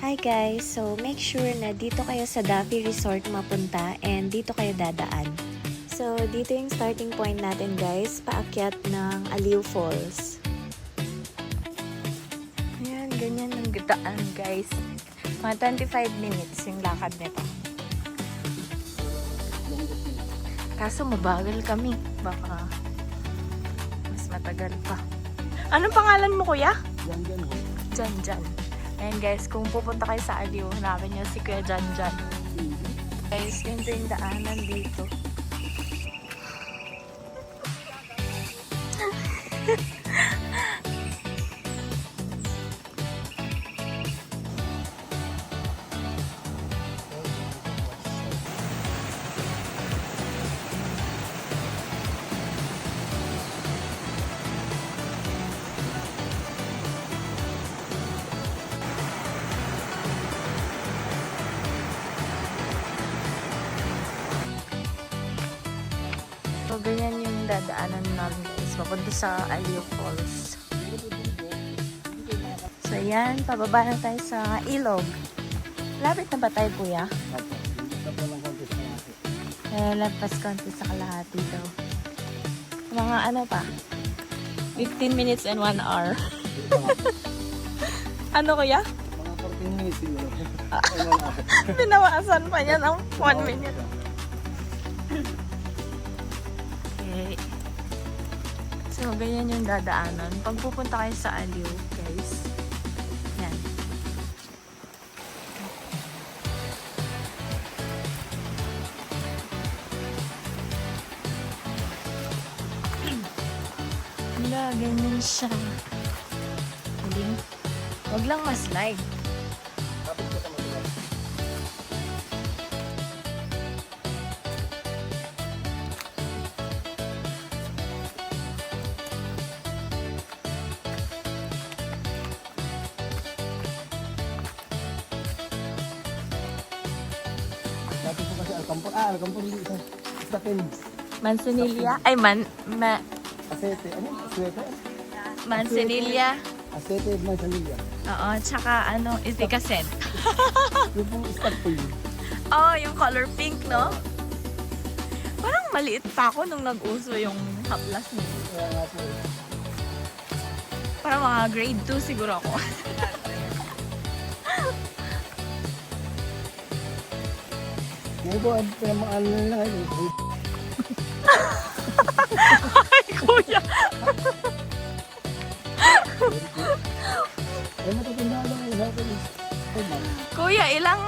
Hi guys! So make sure na dito kayo sa Daffy Resort mapunta and dito kayo dadaan. So dito yung starting point natin guys, paakyat ng Aliw Falls. Ayan, ganyan ang daan guys. Mga 25 minutes yung lakad nito. Kaso mabagal kami. Baka mas matagal pa. Anong pangalan mo kuya? Jan. Ayan guys, kung pupunta kayo sa Aliw, hanapin nyo si Kuya Jan. Guys, ganito yung daanan dito. So, ganyan yung dadaanan namin guys. Papunta sa Aliw Falls. So, yan. Pababa na tayo sa ilog. Lapit na ba tayo, kuya? Lampas konti sa kalahati daw. Mga ano pa? 15 minutes and 1 hour. Ano, kuya? Mga 14 minutes siguro. Pinawasan pa niya ng 1 minute. Okay. So, ganyan yung dadaanan. Pag pupunta kayo sa Aliw, guys. Yan. Wala, ganyan siya. Galing. Huwag lang ma-slide. Dati po kasi Alcampur hindi isa. Istatin. Manzanilla? Ay, Asete, ano? Asete? Manzanilla. Asete, Manzanilla. Oo, tsaka ano, Izikasen. Yung pong istat po yun. Oh, yung color pink, no? Parang maliit pa ako nung nag-uso yung haplas mo. Kaya nga po. Parang mga grade 2 siguro ako. Ngayon po, pinamaano na lang ngayon. Ay, kuya! Ay, matutunda lang ngayon. Happy is. Ay, man. Kuya, ilang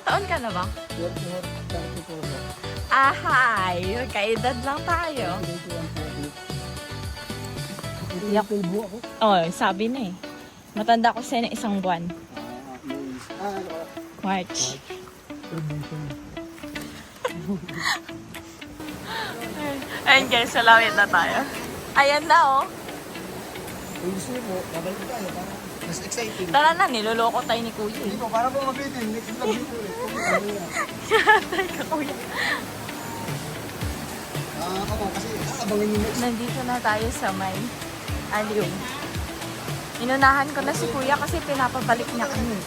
taon ka na ba? You're 34 po. Ahay! Kaedad lang tayo. 21 Yak. po ako. Oh, sabi na eh. Matanda ko sa'yo ng isang buwan. March. Ayun guys, salawit na tayo. Ayan na oh. Kung gusto niyo po, babalik tayo para mas exciting. Tara na, niloloko tayo ni kuya. Hindi po, para po mabitin. Next vlog dito eh. Teka kuya. Ako kasi abangan yung next. Nandito na tayo sa may Aliw. Inunahan ko na si kuya kasi pinapabalik niya kami.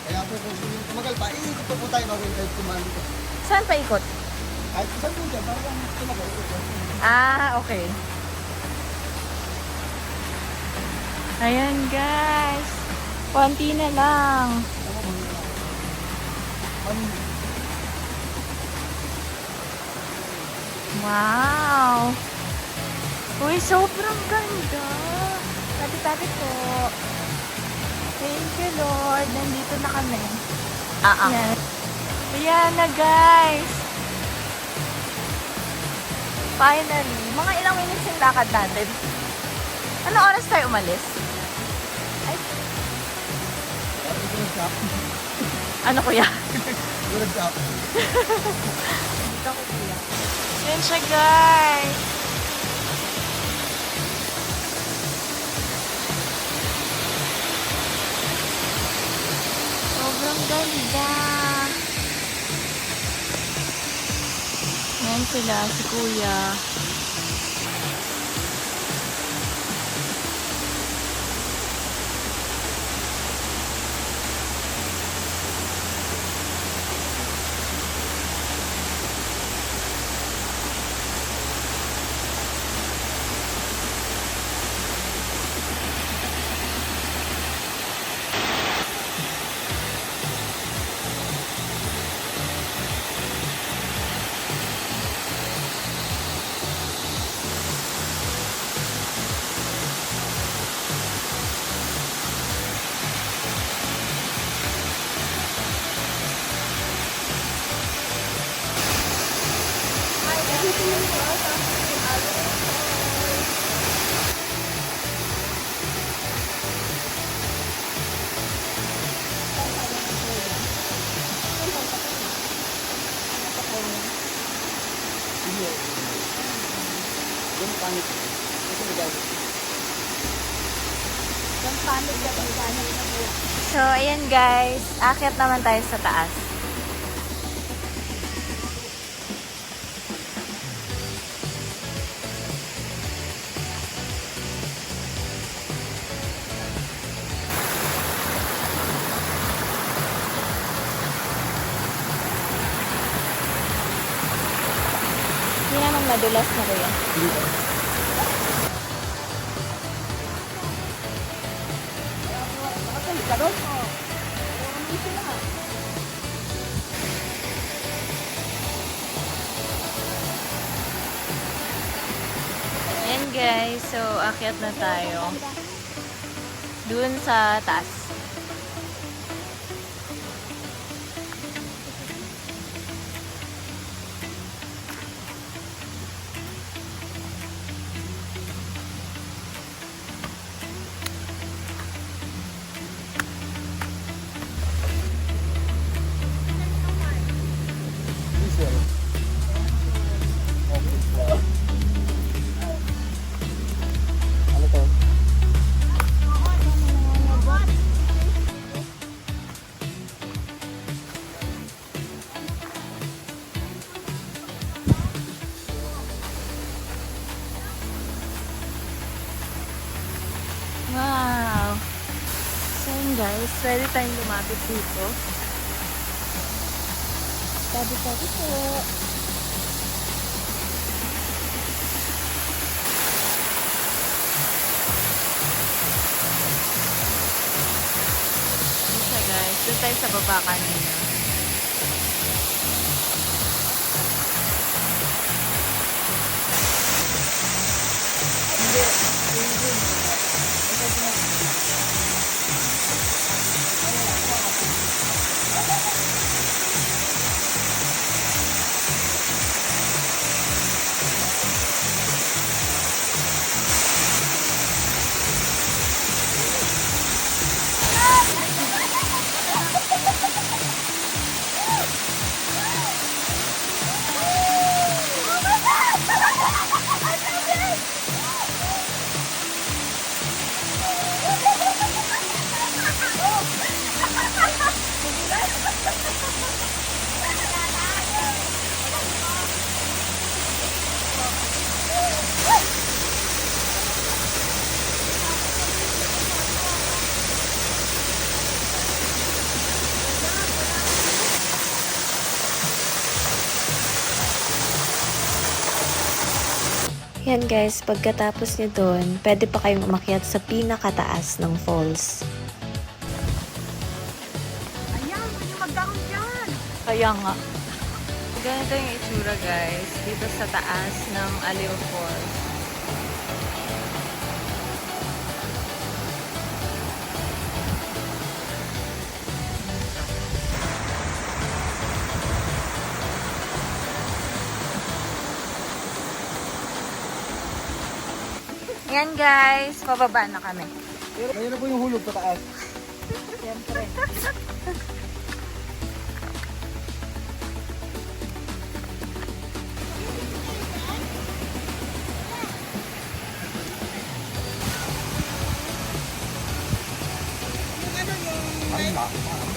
Kaya po kung tumagal pa, iikot po tayo bago yung kahit kumain dito. Saan pa ikot? Kahit saan po dyan, parang tumagal. Ah, okay. Ayan guys. Konti na lang. Wow! Uy, sobrang ganda! Tabi-tabi po. Thank you, Lord. Nandito na kami. Yan. Ayan na, guys. Finally. Mga ilang minutes yung lakad natin. Ano oras tayo umalis? Ay, ano kuya? Dito ko kuya. Yan siya, guys. Sobrang ganda. Yan sila, si kuya. pangit. Kasi guys. So, ayan guys. Akyat naman tayo sa taas. Hindi naman madulas na kuya. Nakasali ka doon? Ayan guys. So, akyat na tayo. Dun sa taas. Diesel. Okay. Ano to? Wow! So yun guys, pwede tayong lumapit dito. Tabi-tabi po. Yun siya guys, doon tayo sa baba kanina. Yan guys, pagkatapos nyo doon, pwede pa kayong umakyat sa pinakataas ng falls. Ayan, hindi magdahon dyan. Kaya nga. Ganito yung itsura guys, dito sa taas ng Aliw Falls. Yan guys, pababa na kami. Pero ayun na po yung hulog sa taas. Siyempre. Ang